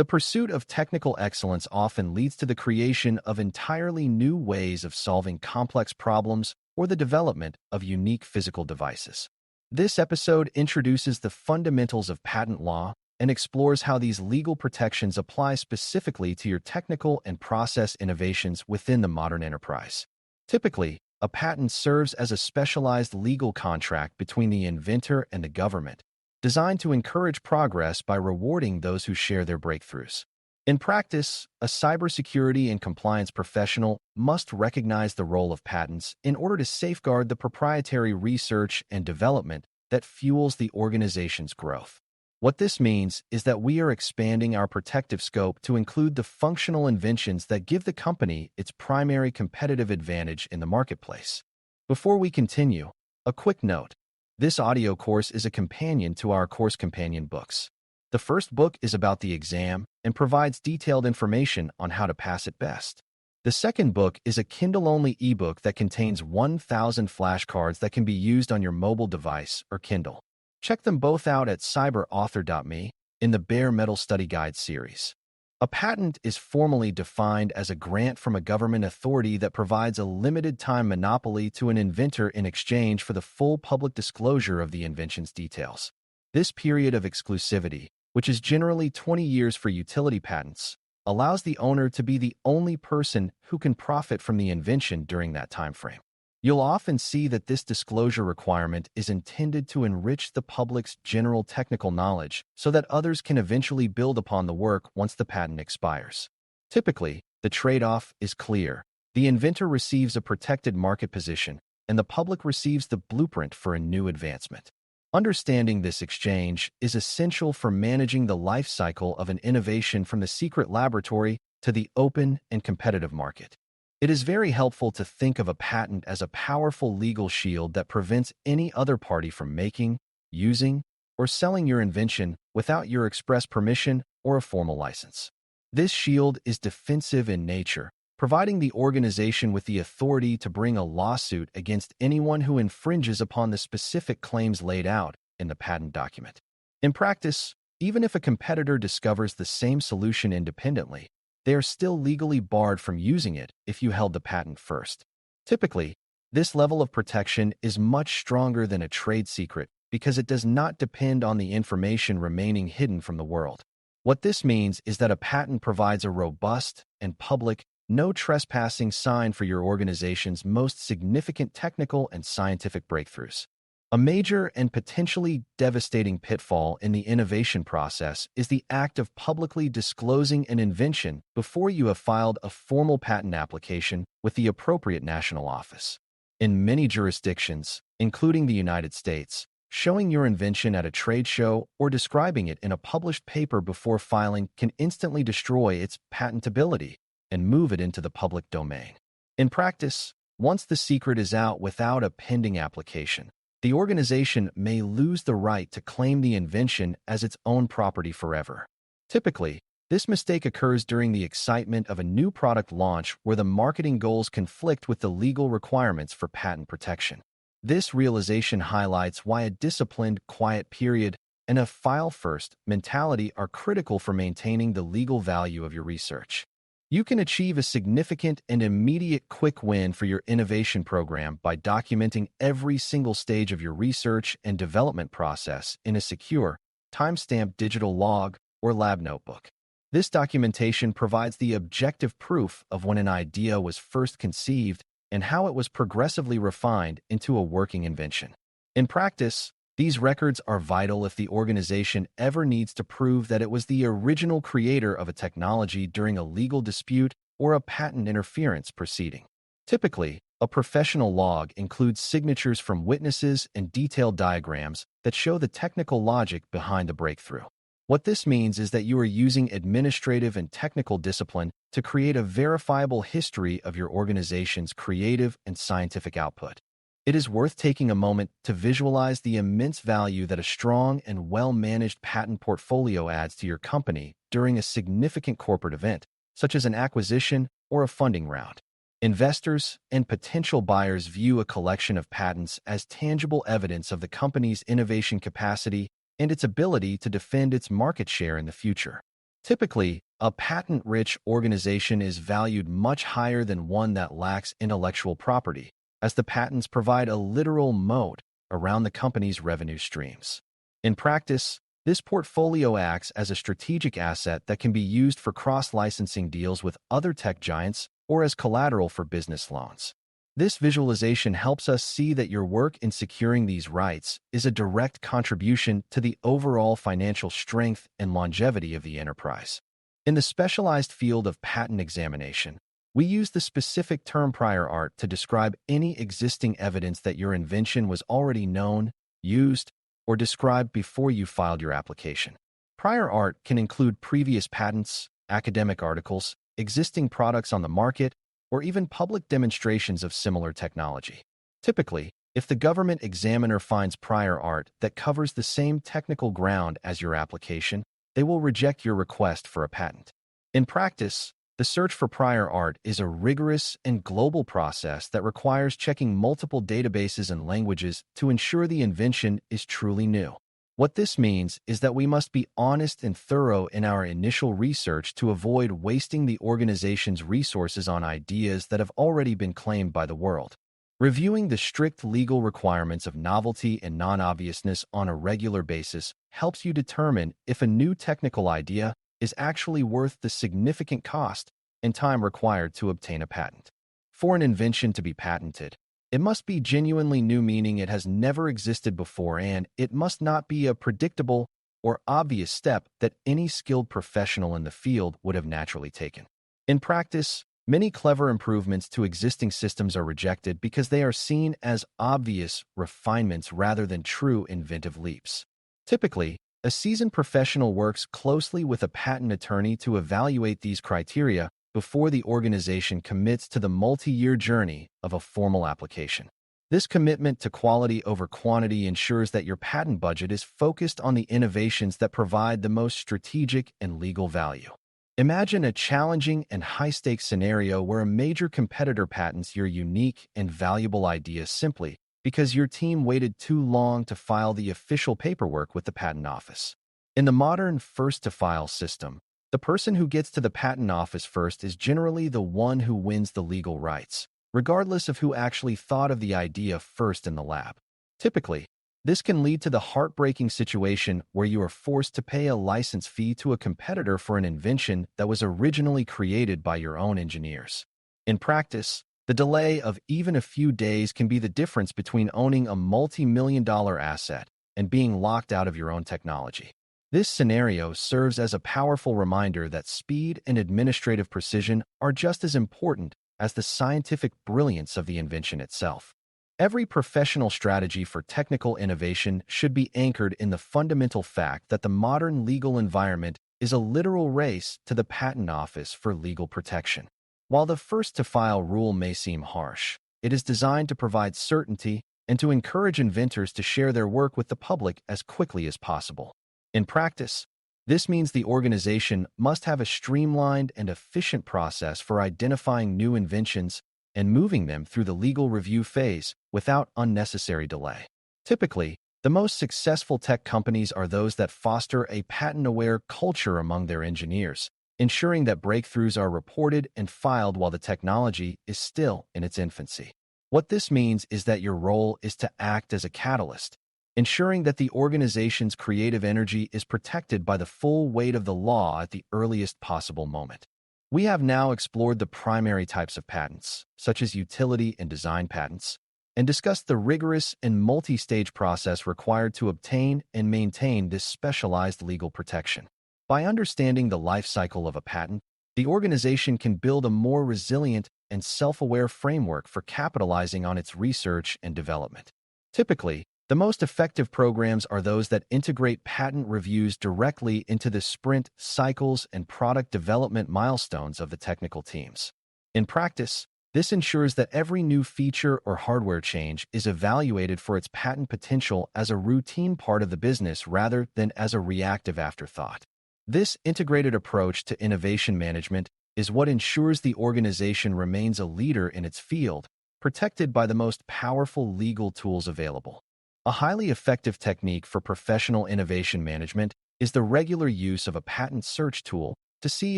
The pursuit of technical excellence often leads to the creation of entirely new ways of solving complex problems or the development of unique physical devices. This episode introduces the fundamentals of patent law and explores how these legal protections apply specifically to your technical and process innovations within the modern enterprise. Typically, a patent serves as a specialized legal contract between the inventor and the government, designed to encourage progress by rewarding those who share their breakthroughs. In practice, a cybersecurity and compliance professional must recognize the role of patents in order to safeguard the proprietary research and development that fuels the organization's growth. What this means is that we are expanding our protective scope to include the functional inventions that give the company its primary competitive advantage in the marketplace. Before we continue, a quick note. This audio course is a companion to our course companion books. The first book is about the exam and provides detailed information on how to pass it best. The second book is a Kindle-only ebook that contains 1,000 flashcards that can be used on your mobile device or Kindle. Check them both out at Cyber.Me in the Bare Metal Study Guide series. A patent is formally defined as a grant from a government authority that provides a limited-time monopoly to an inventor in exchange for the full public disclosure of the invention's details. This period of exclusivity, which is generally 20 years for utility patents, allows the owner to be the only person who can profit from the invention during that time frame. You'll often see that this disclosure requirement is intended to enrich the public's general technical knowledge so that others can eventually build upon the work once the patent expires. Typically, the trade-off is clear. The inventor receives a protected market position, and the public receives the blueprint for a new advancement. Understanding this exchange is essential for managing the life cycle of an innovation from the secret laboratory to the open and competitive market. It is very helpful to think of a patent as a powerful legal shield that prevents any other party from making, using, or selling your invention without your express permission or a formal license. This shield is defensive in nature, providing the organization with the authority to bring a lawsuit against anyone who infringes upon the specific claims laid out in the patent document. In practice, even if a competitor discovers the same solution independently, they are still legally barred from using it if you held the patent first. Typically, this level of protection is much stronger than a trade secret because it does not depend on the information remaining hidden from the world. What this means is that a patent provides a robust and public, no trespassing sign for your organization's most significant technical and scientific breakthroughs. A major and potentially devastating pitfall in the innovation process is the act of publicly disclosing an invention before you have filed a formal patent application with the appropriate national office. In many jurisdictions, including the United States, showing your invention at a trade show or describing it in a published paper before filing can instantly destroy its patentability and move it into the public domain. In practice, once the secret is out without a pending application, the organization may lose the right to claim the invention as its own property forever. Typically, this mistake occurs during the excitement of a new product launch where the marketing goals conflict with the legal requirements for patent protection. This realization highlights why a disciplined, quiet period and a file-first mentality are critical for maintaining the legal value of your research. You can achieve a significant and immediate quick win for your innovation program by documenting every single stage of your research and development process in a secure, time-stamped digital log or lab notebook. This documentation provides the objective proof of when an idea was first conceived and how it was progressively refined into a working invention. In practice, these records are vital if the organization ever needs to prove that it was the original creator of a technology during a legal dispute or a patent interference proceeding. Typically, a professional log includes signatures from witnesses and detailed diagrams that show the technical logic behind the breakthrough. What this means is that you are using administrative and technical discipline to create a verifiable history of your organization's creative and scientific output. It is worth taking a moment to visualize the immense value that a strong and well-managed patent portfolio adds to your company during a significant corporate event, such as an acquisition or a funding round. Investors and potential buyers view a collection of patents as tangible evidence of the company's innovation capacity and its ability to defend its market share in the future. Typically, a patent-rich organization is valued much higher than one that lacks intellectual property, as the patents provide a literal moat around the company's revenue streams. In practice, this portfolio acts as a strategic asset that can be used for cross-licensing deals with other tech giants or as collateral for business loans. This visualization helps us see that your work in securing these rights is a direct contribution to the overall financial strength and longevity of the enterprise. In the specialized field of patent examination, we use the specific term prior art to describe any existing evidence that your invention was already known, used, or described before you filed your application. Prior art can include previous patents, academic articles, existing products on the market, or even public demonstrations of similar technology. Typically, if the government examiner finds prior art that covers the same technical ground as your application, they will reject your request for a patent. In practice, the search for prior art is a rigorous and global process that requires checking multiple databases and languages to ensure the invention is truly new. What this means is that we must be honest and thorough in our initial research to avoid wasting the organization's resources on ideas that have already been claimed by the world. Reviewing the strict legal requirements of novelty and non-obviousness on a regular basis helps you determine if a new technical idea is actually worth the significant cost and time required to obtain a patent. For an invention to be patented, it must be genuinely new, meaning it has never existed before, and it must not be a predictable or obvious step that any skilled professional in the field would have naturally taken. In practice, many clever improvements to existing systems are rejected because they are seen as obvious refinements rather than true inventive leaps. Typically, a seasoned professional works closely with a patent attorney to evaluate these criteria before the organization commits to the multi-year journey of a formal application. This commitment to quality over quantity ensures that your patent budget is focused on the innovations that provide the most strategic and legal value. Imagine a challenging and high-stakes scenario where a major competitor patents your unique and valuable idea simply because your team waited too long to file the official paperwork with the patent office. In the modern first-to-file system, the person who gets to the patent office first is generally the one who wins the legal rights, regardless of who actually thought of the idea first in the lab. Typically, this can lead to the heartbreaking situation where you are forced to pay a license fee to a competitor for an invention that was originally created by your own engineers. In practice, the delay of even a few days can be the difference between owning a multi-million-dollar asset and being locked out of your own technology. This scenario serves as a powerful reminder that speed and administrative precision are just as important as the scientific brilliance of the invention itself. Every professional strategy for technical innovation should be anchored in the fundamental fact that the modern legal environment is a literal race to the patent office for legal protection. While the first-to-file rule may seem harsh, it is designed to provide certainty and to encourage inventors to share their work with the public as quickly as possible. In practice, this means the organization must have a streamlined and efficient process for identifying new inventions and moving them through the legal review phase without unnecessary delay. Typically, the most successful tech companies are those that foster a patent-aware culture among their engineers, ensuring that breakthroughs are reported and filed while the technology is still in its infancy. What this means is that your role is to act as a catalyst, ensuring that the organization's creative energy is protected by the full weight of the law at the earliest possible moment. We have now explored the primary types of patents, such as utility and design patents, and discussed the rigorous and multi-stage process required to obtain and maintain this specialized legal protection. By understanding the life cycle of a patent, the organization can build a more resilient and self-aware framework for capitalizing on its research and development. Typically, the most effective programs are those that integrate patent reviews directly into the sprint cycles and product development milestones of the technical teams. In practice, this ensures that every new feature or hardware change is evaluated for its patent potential as a routine part of the business rather than as a reactive afterthought. This integrated approach to innovation management is what ensures the organization remains a leader in its field, protected by the most powerful legal tools available. A highly effective technique for professional innovation management is the regular use of a patent search tool to see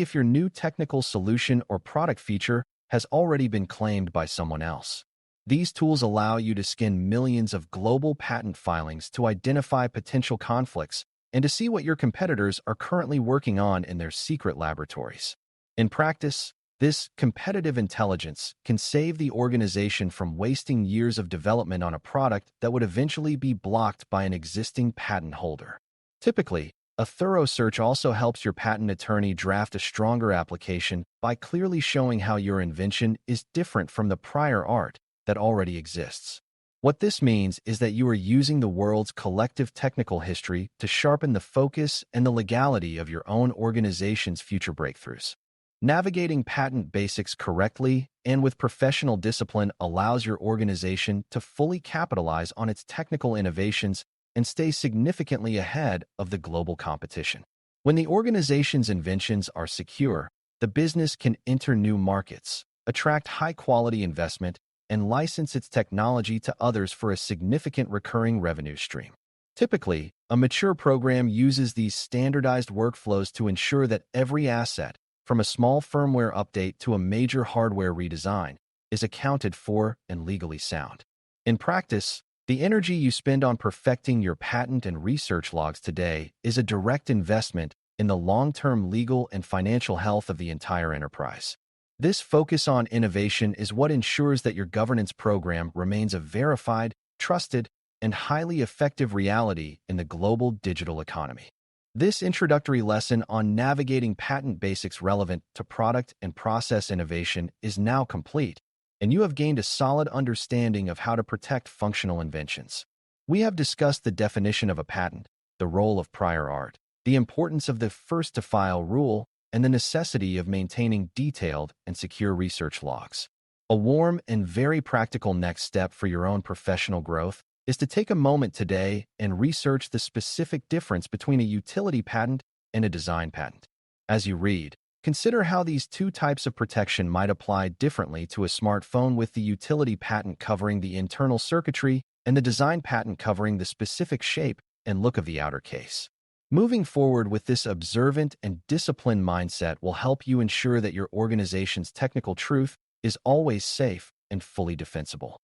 if your new technical solution or product feature has already been claimed by someone else. These tools allow you to scan millions of global patent filings to identify potential conflicts and to see what your competitors are currently working on in their secret laboratories. In practice, this competitive intelligence can save the organization from wasting years of development on a product that would eventually be blocked by an existing patent holder. Typically, a thorough search also helps your patent attorney draft a stronger application by clearly showing how your invention is different from the prior art that already exists. What this means is that you are using the world's collective technical history to sharpen the focus and the legality of your own organization's future breakthroughs. Navigating patent basics correctly and with professional discipline allows your organization to fully capitalize on its technical innovations and stay significantly ahead of the global competition. When the organization's inventions are secure, the business can enter new markets, attract high-quality investment, and license its technology to others for a significant recurring revenue stream. Typically, a mature program uses these standardized workflows to ensure that every asset, from a small firmware update to a major hardware redesign, is accounted for and legally sound. In practice, the energy you spend on perfecting your patent and research logs today is a direct investment in the long-term legal and financial health of the entire enterprise. This focus on innovation is what ensures that your governance program remains a verified, trusted, and highly effective reality in the global digital economy. This introductory lesson on navigating patent basics relevant to product and process innovation is now complete, and you have gained a solid understanding of how to protect functional inventions. We have discussed the definition of a patent, the role of prior art, the importance of the first-to-file rule, and the necessity of maintaining detailed and secure research logs. A warm and very practical next step for your own professional growth is to take a moment today and research the specific difference between a utility patent and a design patent. As you read, consider how these two types of protection might apply differently to a smartphone, with the utility patent covering the internal circuitry and the design patent covering the specific shape and look of the outer case. Moving forward with this observant and disciplined mindset will help you ensure that your organization's technical truth is always safe and fully defensible.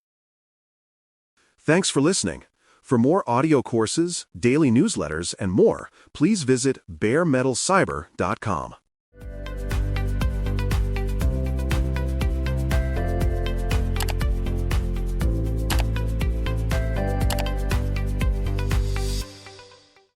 Thanks for listening. For more audio courses, daily newsletters, and more, please visit DailyCyber.News.